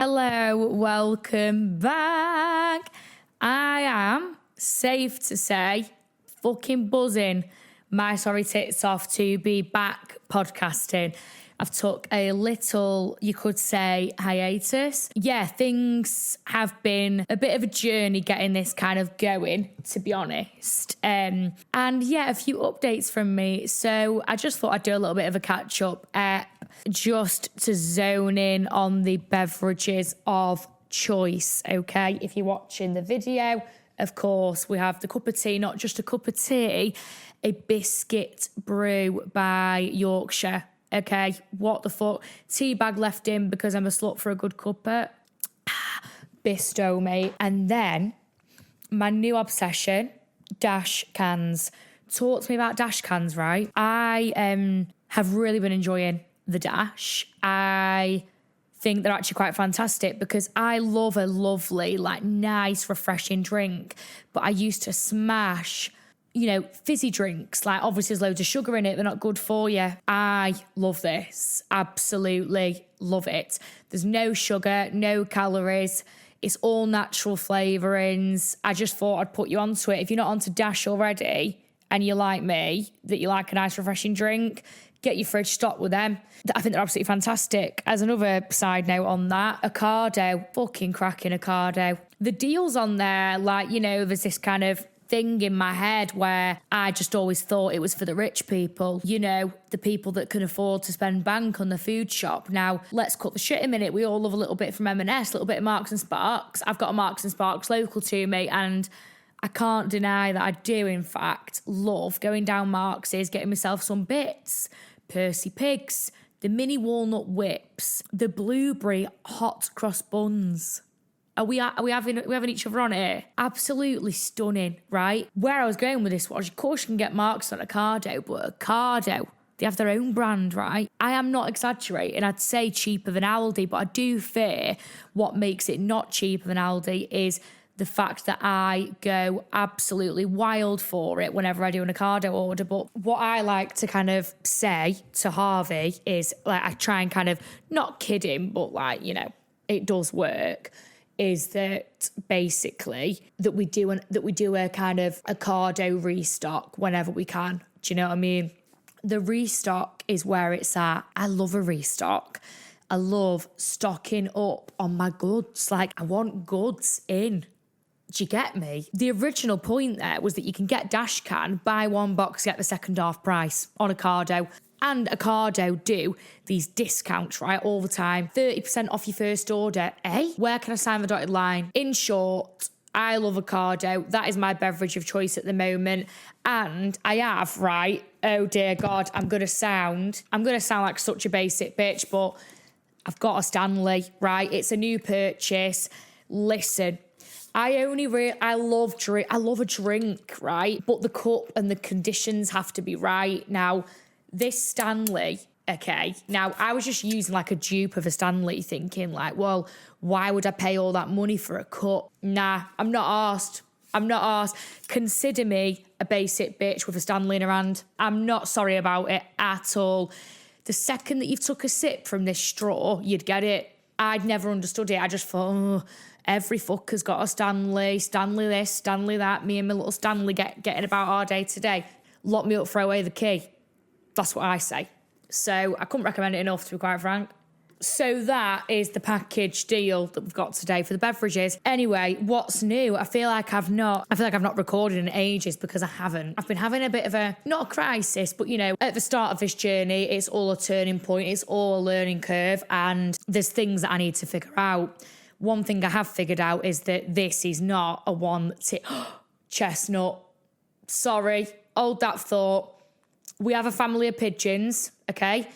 Hello, welcome back. I am, safe to say, fucking buzzing my sorry tits off to be back podcasting. I've took a little, you could say, hiatus. Yeah, things have been a bit of a journey getting this kind of going, to be honest. And yeah, a few updates from me. So I just thought I'd do a little bit of a catch up, just to zone in on the beverages of choice, okay? If you're watching the video, of course, we have the cup of tea, not just a cup of tea, a biscuit brew by Yorkshire. Okay, what the fuck? Tea bag left in because I'm a slut for a good cuppa. Bisto, mate. And then my new obsession, dash cans. Talk to me about dash cans, right? I have really been enjoying the dash. I think they're actually quite fantastic because I love a lovely, like, nice, refreshing drink. But I used to smash, you know, fizzy drinks. Like, obviously there's loads of sugar in it. They're not good for you. I love this. Absolutely love it. There's no sugar, no calories. It's all natural flavourings. I just thought I'd put you onto it. If you're not onto dash already and you're like me, that you like a nice refreshing drink, get your fridge stocked with them. I think they're absolutely fantastic. As another side note on that, Ocado, fucking cracking Ocado. The deals on there, like, you know, there's this kind of thing in my head where I just always thought it was for the rich people, you know, the people that can afford to spend bank on the food shop. Now, let's cut the shit a minute. We all love a little bit from M&S, a little bit of Marks and Sparks. I've got a Marks and Sparks local to me, and I can't deny that I do, in fact, love going down Marks's, getting myself some bits, Percy Pigs, the mini walnut whips, the blueberry hot cross buns. Are we having each other on here? Absolutely stunning, right? Where I was going with this was, of course you can get Marks on Ocado, but Ocado, they have their own brand, right? I am not exaggerating. I'd say cheaper than Aldi, but I do fear what makes it not cheaper than Aldi is the fact that I go absolutely wild for it whenever I do an Ocado order. But what I like to kind of say to Harvey is, like, I try and kind of not kid him, but, like, you know, it does work, is that basically that we do a kind of Ocado restock whenever we can. Do you know what I mean? The restock is where it's at. I love a restock. I love stocking up on my goods. Like, I want goods in. Do you get me? The original point there was that you can get dash can, buy one box, get the second half price on Ocado. And Ocado do these discounts, right, all the time. 30% off your first order. Where can I sign the dotted line? In short, I love Ocado. That is my beverage of choice at the moment. And I have, right, oh dear God, I'm going to sound like such a basic bitch, but I've got a Stanley, right? It's a new purchase. Listen, I love a drink, right? But the cup and the conditions have to be right. Now, this Stanley, okay, now I was just using like a dupe of a Stanley, thinking like, well, why would I pay all that money for a cup? Nah, I'm not arsed. Consider me a basic bitch with a Stanley in her hand. I'm not sorry about it at all. The second that you've took a sip from this straw, you'd get it. I'd never understood it. I just thought, oh, every fucker's got a Stanley this, Stanley that. Me and my little Stanley getting about our day to day. Lock me up, throw away the key. That's what I say. So I couldn't recommend it enough, to be quite frank. So that is the package deal that we've got today for the beverages. Anyway, what's new? I feel like I've not recorded in ages because I haven't. I've been having a bit of not a crisis, but, you know, at the start of this journey, it's all a turning point. It's all a learning curve, and there's things that I need to figure out. One thing I have figured out is that this is not a one chestnut. Sorry, hold that thought. We have a family of pigeons, okay?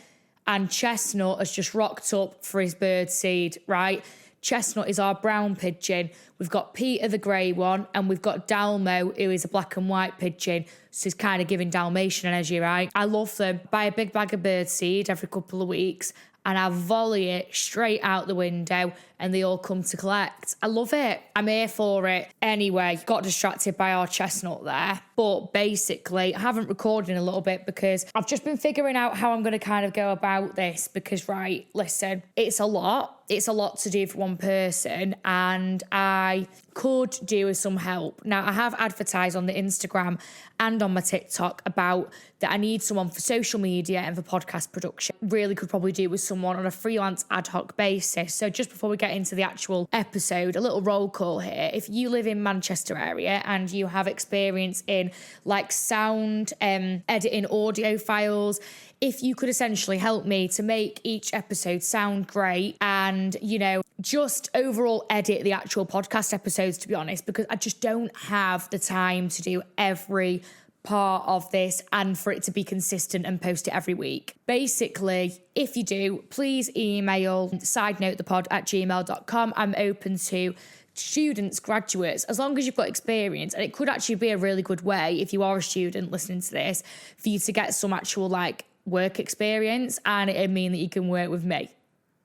And Chestnut has just rocked up for his bird seed, right? Chestnut is our brown pigeon. We've got Peter, the grey one, and we've got Dalmo, who is a black and white pigeon. So he's kind of giving Dalmatian energy, right? I love them. Buy a big bag of bird seed every couple of weeks, and I volley it straight out the window and they all come to collect. I love it. I'm here for it. Anyway, got distracted by our chestnut there. But basically, I haven't recorded in a little bit because I've just been figuring out how I'm going to kind of go about this because, right, listen, it's a lot. It's a lot to do for one person, and I could do with some help. Now, I have advertised on the Instagram and on my TikTok about that I need someone for social media and for podcast production. Really could probably do with someone on a freelance ad hoc basis. So just before we get into the actual episode, a little roll call here. If you live in Manchester area and you have experience in like sound, editing audio files, if you could essentially help me to make each episode sound great and, you know, just overall edit the actual podcast episodes, to be honest, because I just don't have the time to do every part of this and for it to be consistent and post it every week. Basically, if you do, please email sidenotethepod@gmail.com. I'm open to students, graduates, as long as you've got experience. And it could actually be a really good way, if you are a student listening to this, for you to get some actual like work experience, and it'd mean that you can work with me,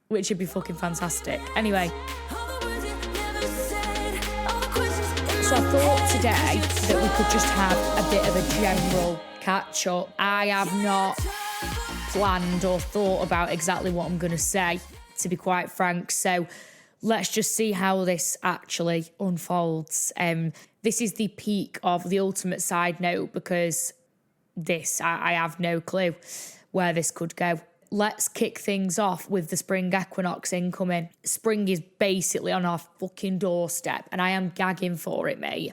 which would be fucking fantastic. Anyway, so I thought today that we could just have a bit of a general catch up. I have not planned or thought about exactly what I'm going to say, to be quite frank. So let's just see how this actually unfolds. This is the peak of the ultimate side note because I have no clue where this could go. Let's kick things off with the spring equinox incoming. Spring is basically on our fucking doorstep and I am gagging for it, mate.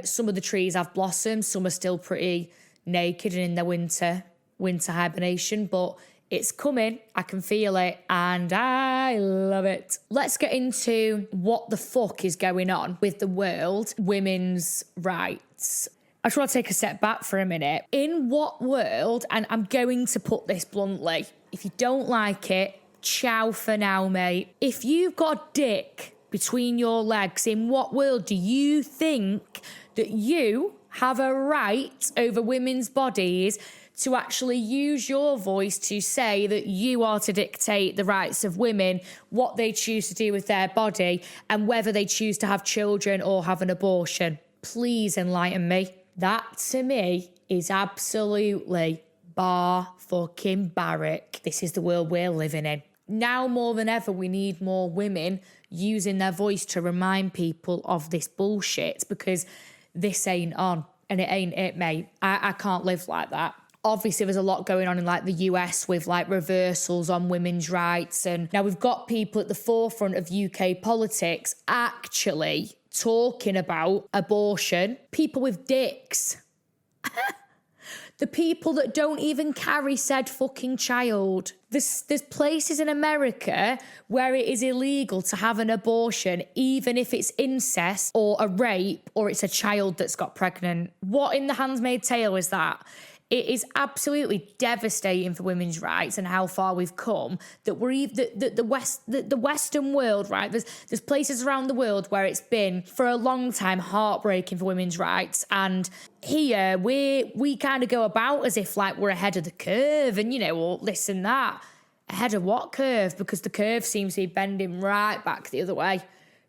Some of the trees have blossomed, some are still pretty naked and in their winter hibernation, but it's coming, I can feel it, and I love it. Let's get into what the fuck is going on with the world women's rights. I just want to take a step back for a minute. In what world, and I'm going to put this bluntly, if you don't like it, ciao for now, mate. If you've got a dick between your legs, in what world do you think that you have a right over women's bodies to actually use your voice to say that you are to dictate the rights of women, what they choose to do with their body, and whether they choose to have children or have an abortion? Please enlighten me. That, to me, is absolutely bar-fucking-baric. This is the world we're living in. Now more than ever, we need more women using their voice to remind people of this bullshit, because this ain't on, and it ain't it, mate. I can't live like that. Obviously, there's a lot going on in like the US with like reversals on women's rights. And now we've got people at the forefront of UK politics actually talking about abortion. People with dicks. The people that don't even carry said fucking child. There's places in America where it is illegal to have an abortion, even if it's incest or a rape or it's a child that's got pregnant. What in the Handmaid's Tale is that? It is absolutely devastating for women's rights and how far we've come that we're the Western world, right? There's places around the world where it's been for a long time heartbreaking for women's rights, and here we kind of go about as if like we're ahead of the curve, and you know, or this and that. Ahead of what curve? Because the curve seems to be bending right back the other way.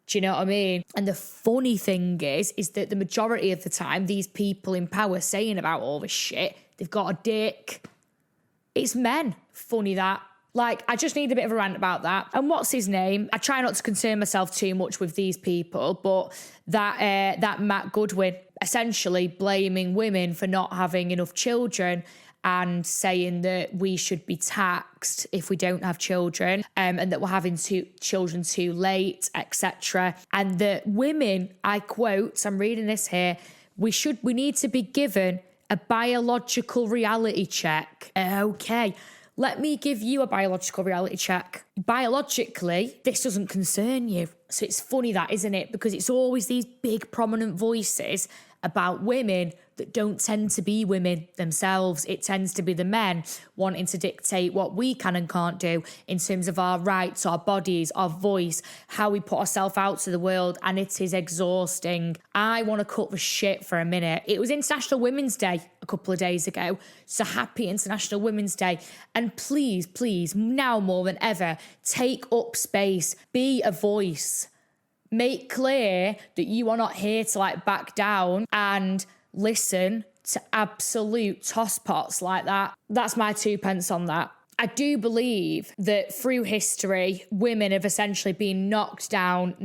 Do you know what I mean? And the funny thing is that the majority of the time, these people in power saying about all this shit, they've got a dick. It's men. Funny that. Like, I just need a bit of a rant about that. And what's his name? I try not to concern myself too much with these people, but that Matt Goodwin, essentially blaming women for not having enough children and saying that we should be taxed if we don't have children, and that we're having children too late, etc. And that women, I quote, I'm reading this here, we need to be given a biological reality check. Okay, let me give you a biological reality check. Biologically, this doesn't concern you. So it's funny that, isn't it? Because it's always these big prominent voices about women that don't tend to be women themselves. It tends to be the men wanting to dictate what we can and can't do in terms of our rights, our bodies, our voice, how we put ourselves out to the world, and it is exhausting. I want to cut the shit for a minute. It was International Women's Day a couple of days ago, so happy International Women's Day. And please, please, now more than ever, take up space, be a voice. Make clear that you are not here to like back down and listen to absolute tosspots like that. That's my 2 pence on that. I do believe that through history, women have essentially been knocked down.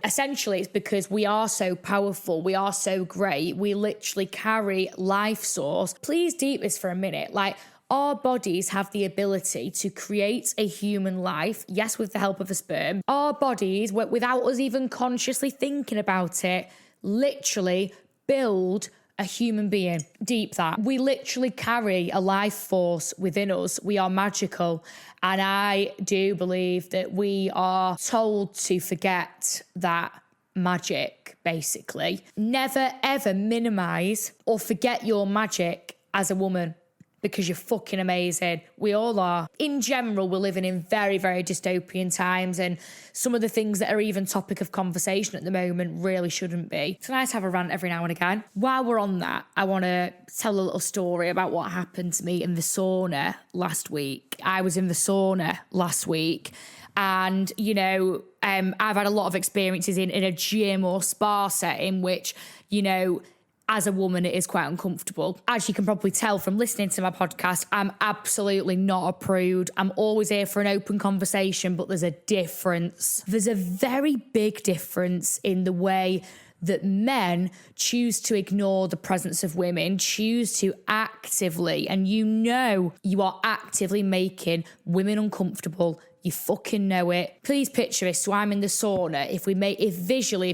Essentially, it's because we are so powerful. We are so great. We literally carry life source. Please deep this for a minute. Like, our bodies have the ability to create a human life, yes, with the help of a sperm. Our bodies, without us even consciously thinking about it, literally build a human being. Deep that. We literally carry a life force within us. We are magical. And I do believe that we are told to forget that magic, basically. Never, ever minimize or forget your magic as a woman, because you're fucking amazing. We all are. In general, we're living in very, very dystopian times, and some of the things that are even topic of conversation at the moment really shouldn't be. It's nice to have a rant every now and again. While we're on that, I want to tell a little story about what happened to me in the sauna last week. I was in the sauna last week, and, you know, I've had a lot of experiences in a gym or spa setting, which, you know, as a woman, it is quite uncomfortable. As you can probably tell from listening to my podcast, I'm absolutely not a prude. I'm always here for an open conversation, but there's a difference. There's a very big difference in the way that men choose to ignore the presence of women, choose to actively, and you know you are actively making women uncomfortable. You fucking know it. Please picture this. So I'm in the sauna. If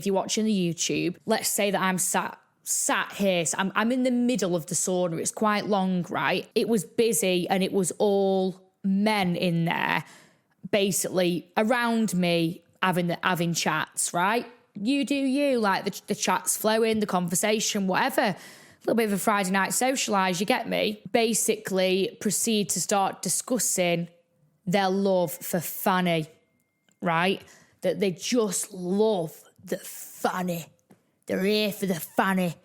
you're watching the YouTube, let's say that I'm sat here. So I'm in the middle of the sauna. It's quite long, right? It was busy and it was all men in there, basically around me having chats, right? You do you, like the chat's flowing, the conversation, whatever. A little bit of a Friday night socialise, you get me? Basically proceed to start discussing their love for Fanny, right? That they just love the Fanny. They're here for the Fanny.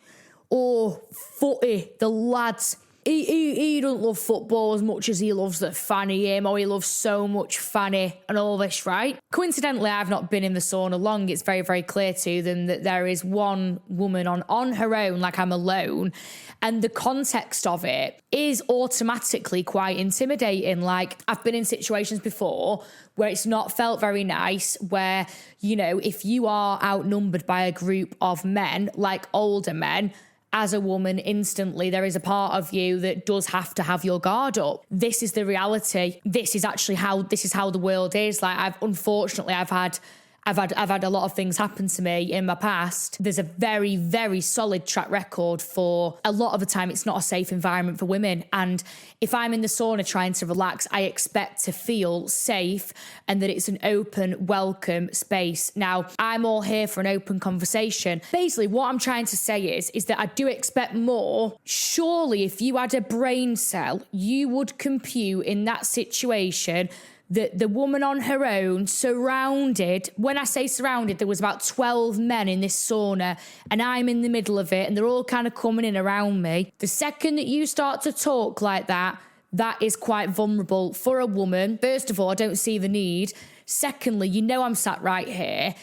Oh, footy, the lads. He don't love football as much as he loves the Fanny him, or he loves so much Fanny and all this, right? Coincidentally, I've not been in the sauna long. It's very, very clear to them that there is one woman on her own, like I'm alone. And the context of it is automatically quite intimidating. Like, I've been in situations before where it's not felt very nice, where, you know, if you are outnumbered by a group of men, like older men, as a woman, instantly there is a part of you that does have to have your guard up. This is the reality. This is how the world is. Like, I've had a lot of things happen to me in my past. There's a very, very solid track record for a lot of the time. It's not a safe environment for women. And if I'm in the sauna trying to relax, I expect to feel safe and that it's an open, welcome space. Now, I'm all here for an open conversation. Basically, what I'm trying to say is that I do expect more. Surely, if you had a brain cell, you would compute in that situation that the woman on her own, surrounded, when I say surrounded, there was about 12 men in this sauna and I'm in the middle of it and they're all kind of coming in around me. The second that you start to talk like that, that is quite vulnerable for a woman. First of all, I don't see the need. Secondly, you know I'm sat right here.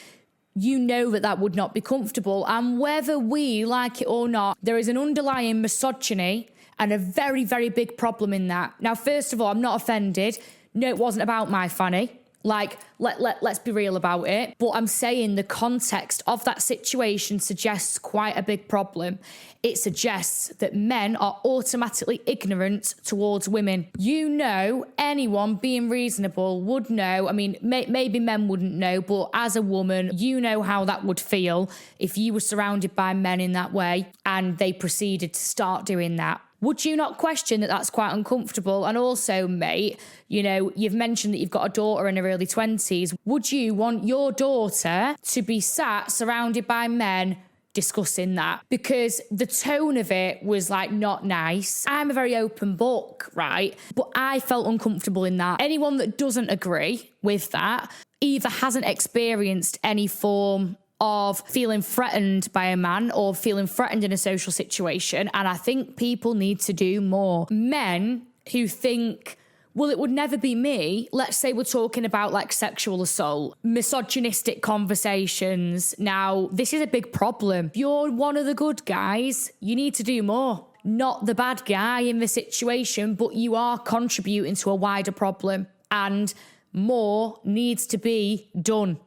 You know that would not be comfortable. And whether we like it or not, there is an underlying misogyny and a very, very big problem in that. Now, first of all, I'm not offended. No, it wasn't about my Fanny. Like, let's be real about it. But I'm saying the context of that situation suggests quite a big problem. It suggests that men are automatically ignorant towards women. You know, anyone being reasonable would know. I mean, maybe men wouldn't know, but as a woman, you know how that would feel if you were surrounded by men in that way and they proceeded to start doing that. Would you not question that that's quite uncomfortable? And also, mate, you know, you've mentioned that you've got a daughter in her early 20s. Would you want your daughter to be sat surrounded by men discussing that because the tone of it was like not nice. I'm a very open book, right? But I felt uncomfortable in that. Anyone that doesn't agree with that either hasn't experienced any form of feeling threatened by a man or feeling threatened in a social situation. And I think people need to do more. Men who think, well, it would never be me. Let's say we're talking about like sexual assault, misogynistic conversations. Now, this is a big problem. If you're one of the good guys, you need to do more. Not the bad guy in the situation, but you are contributing to a wider problem. And more needs to be done.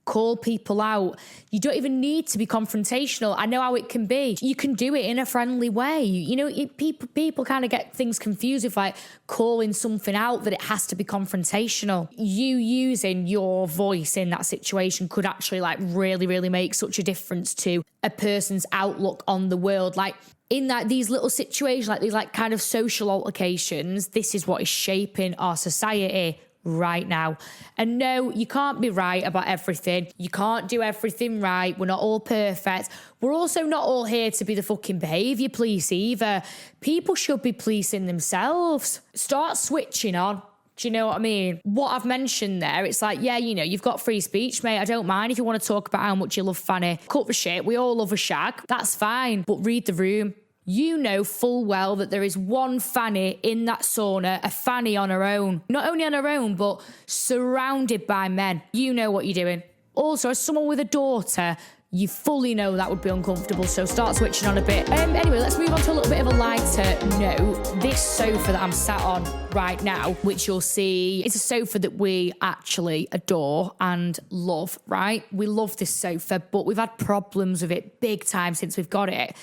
Call people out. You don't even need to be confrontational. I know how it can be. You can do it in a friendly way. You know, people kind of get things confused with like calling something out that it has to be confrontational. You using your voice in that situation could actually like really, really make such a difference to a person's outlook on the world. Like in that these little situations, like these like kind of social altercations, this is what is shaping our society right now. And no, you can't be right about everything. You can't do everything right. We're not all perfect. We're also not all here to be the fucking behaviour police either. People should be policing themselves. Start switching on. Do you know what I mean? What I've mentioned there, it's like, yeah, you know, you've got free speech, mate. I don't mind if you want to talk about how much you love Fanny. Cut the shit. We all love a shag. That's fine. But read the room. You know full well that there is one Fanny in that sauna, a Fanny on her own. Not only on her own, but surrounded by men. You know what you're doing. Also, as someone with a daughter, you fully know that would be uncomfortable, so start switching on a bit. Anyway, let's move on to a little bit of a lighter note. This sofa that I'm sat on right now, which you'll see, is a sofa that we actually adore and love, right? We love this sofa, but we've had problems with it big time since we've got it.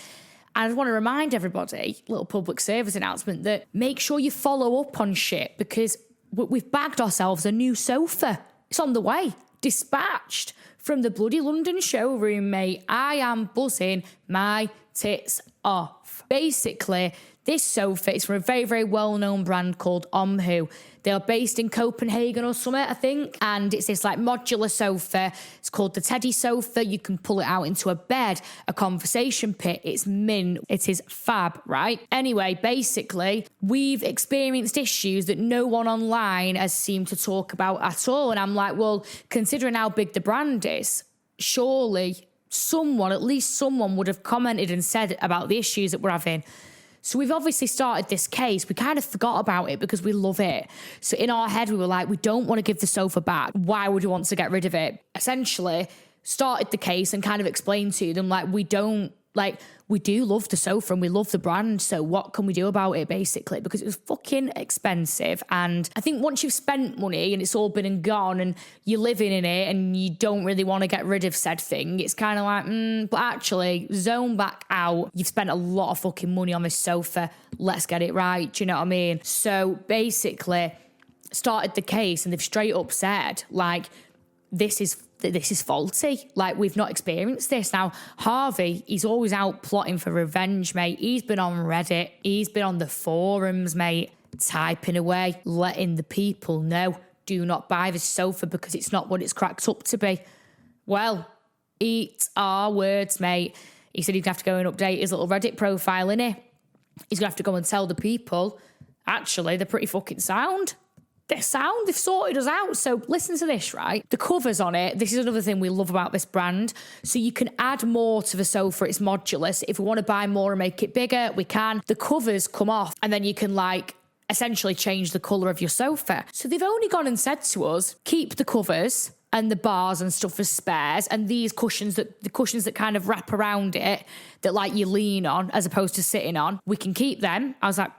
And I just want to remind everybody, little public service announcement, that make sure you follow up on shit because we've bagged ourselves a new sofa. It's on the way. Dispatched from the bloody London showroom, mate. I am buzzing my tits off. Basically, this sofa is from a very, very well-known brand called Omhu. They are based in Copenhagen or something, I think. And it's this like modular sofa. It's called the Teddy sofa. You can pull it out into a bed, a conversation pit. It's mint. It is fab, right? Anyway, basically, we've experienced issues that no one online has seemed to talk about at all. And I'm like, well, considering how big the brand is, surely someone, at least someone would have commented and said about the issues that we're having. So we've obviously started this case. We kind of forgot about it because we love it. So in our head, we were like, we don't want to give the sofa back. Why would we want to get rid of it? Essentially, started the case and kind of explained to them, like, we do love the sofa and we love the brand. So what can we do about it, basically? Because it was fucking expensive. And I think once you've spent money and it's all been and gone and you're living in it and you don't really want to get rid of said thing, it's kind of like, but actually, zone back out. You've spent a lot of fucking money on this sofa. Let's get it right. Do you know what I mean? So basically, started the case and they've straight up said, like, this is faulty. Like, we've not experienced this. Now, Harvey, he's always out plotting for revenge, mate. He's been on Reddit. He's been on the forums, mate, typing away, letting the people know, do not buy this sofa because it's not what it's cracked up to be. Well, eat our words, mate. He said he'd have to go and update his little Reddit profile, innit? He's going to have to go and tell the people, actually, they're pretty fucking sound. They're sound, they've sorted us out. So listen to this, right? The covers on it, this is another thing we love about this brand. So you can add more to the sofa, it's modular. So if we want to buy more and make it bigger, we can. The covers come off and then you can like essentially change the colour of your sofa. So they've only gone and said to us, keep the covers and the bars and stuff as spares, and these cushions, the cushions that kind of wrap around it, that like you lean on as opposed to sitting on, we can keep them. I was like,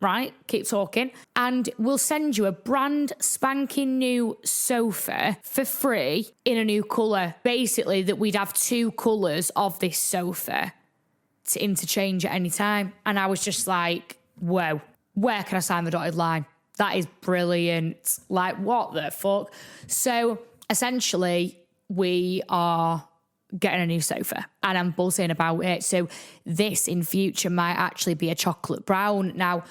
right, keep talking. And we'll send you a brand spanking new sofa for free in a new colour. Basically, that we'd have two colours of this sofa to interchange at any time. And I was just like, whoa, where can I sign the dotted line? That is brilliant. Like, what the fuck? So essentially, we are getting a new sofa and I'm buzzing about it. So this in future might actually be a chocolate brown. Now,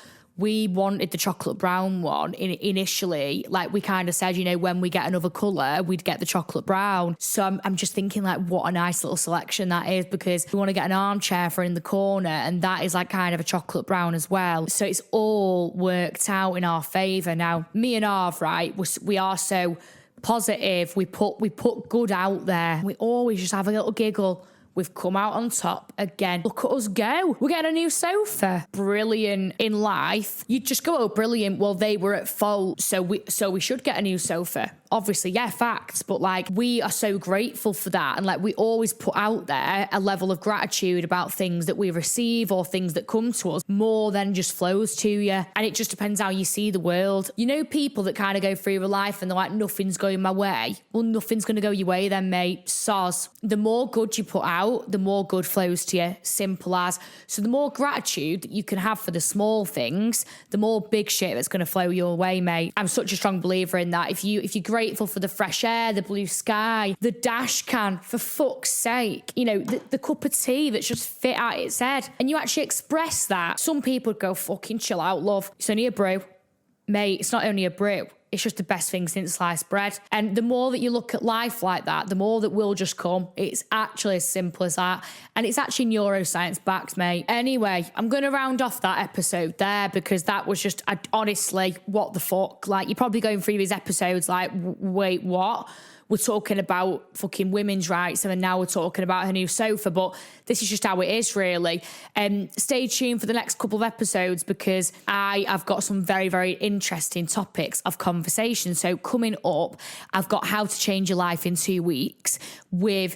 we wanted the chocolate brown one initially. Like, we kind of said, you know, when we get another colour, we'd get the chocolate brown. So I'm just thinking, like, what a nice little selection that is, because we want to get an armchair for in the corner, and that is like kind of a chocolate brown as well. So it's all worked out in our favour. Now, me and Arv, right, we are so positive. We put good out there. We always just have a little giggle. We've come out on top again. Look at us go. We're getting a new sofa. Brilliant in life. You'd just go, oh, brilliant. Well, they were at fault, so we should get a new sofa. Obviously, yeah, facts. But like, we are so grateful for that. And like, we always put out there a level of gratitude about things that we receive or things that come to us more than just flows to you. And it just depends how you see the world. You know, people that kind of go through your life and they're like, nothing's going my way. Well, nothing's going to go your way then, mate. Soz. The more good you put out, the more good flows to you. Simple as. So the more gratitude that you can have for the small things, the more big shit that's going to flow your way, mate. I'm such a strong believer in that. If you're grateful for the fresh air, the blue sky, the dash can, for fuck's sake, you know, the cup of tea that's just fit at its head, and you actually express that, some people would go, fucking chill out, love. It's only a brew. Mate, it's not only a brew. It's just the best thing since sliced bread. And the more that you look at life like that, the more that will just come. It's actually as simple as that. And it's actually neuroscience backed, mate. Anyway, I'm going to round off that episode there, because that was just, honestly, what the fuck? Like, you're probably going through these episodes like, wait, what? We're talking about fucking women's rights, and then now we're talking about her new sofa. But this is just how it is, really. Stay tuned for the next couple of episodes, because I've got some very, very interesting topics of conversation. So coming up, I've got how to change your life in 2 weeks with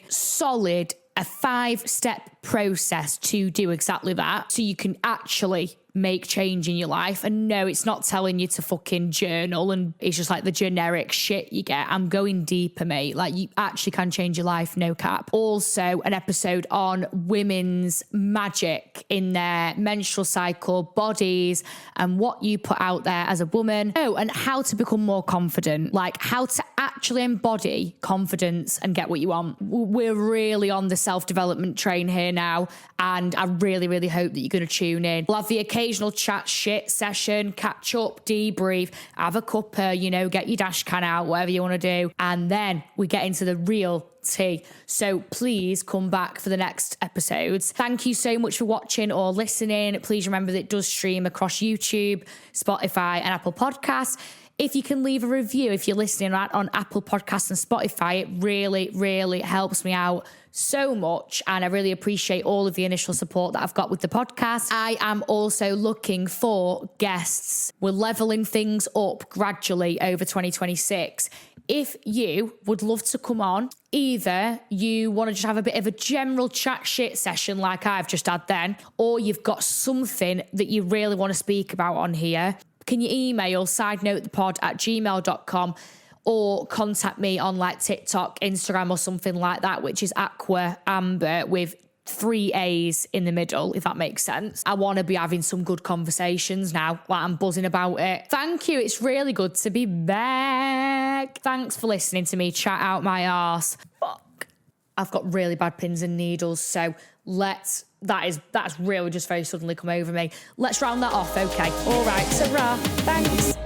a 5-step process to do exactly that. So you can actually make change in your life. And no, it's not telling you to fucking journal and it's just like the generic shit you get. I'm going deeper, mate. Like, you actually can change your life, no cap. Also, an episode on women's magic in their menstrual cycle, bodies, and what you put out there as a woman. Oh, and how to become more confident, like how to actually embody confidence and get what you want. We're really on the self-development train here now, and I really, really hope that you're going to tune in. We'll have the occasional chat shit session, catch up, debrief, have a cuppa, you know, get your dash can out, whatever you want to do. And then we get into the real tea. So please come back for the next episodes. Thank you so much for watching or listening. Please remember that it does stream across YouTube, Spotify, and Apple Podcasts. If you can leave a review, if you're listening on Apple Podcasts and Spotify, it really, really helps me out so much. And I really appreciate all of the initial support that I've got with the podcast. I am also looking for guests. We're leveling things up gradually over 2026. If you would love to come on, either you want to just have a bit of a general chat shit session like I've just had then, or you've got something that you really want to speak about on here, can you email sidenotethepod@gmail.com or contact me on like TikTok, Instagram or something like that, which is Aqua Amber with 3 A's in the middle, if that makes sense. I want to be having some good conversations now. Like, I'm buzzing about it. Thank you. It's really good to be back. Thanks for listening to me chat out my arse. Fuck. I've got really bad pins and needles, so that's really just very suddenly come over me. Let's round that off, okay? All right, so thanks.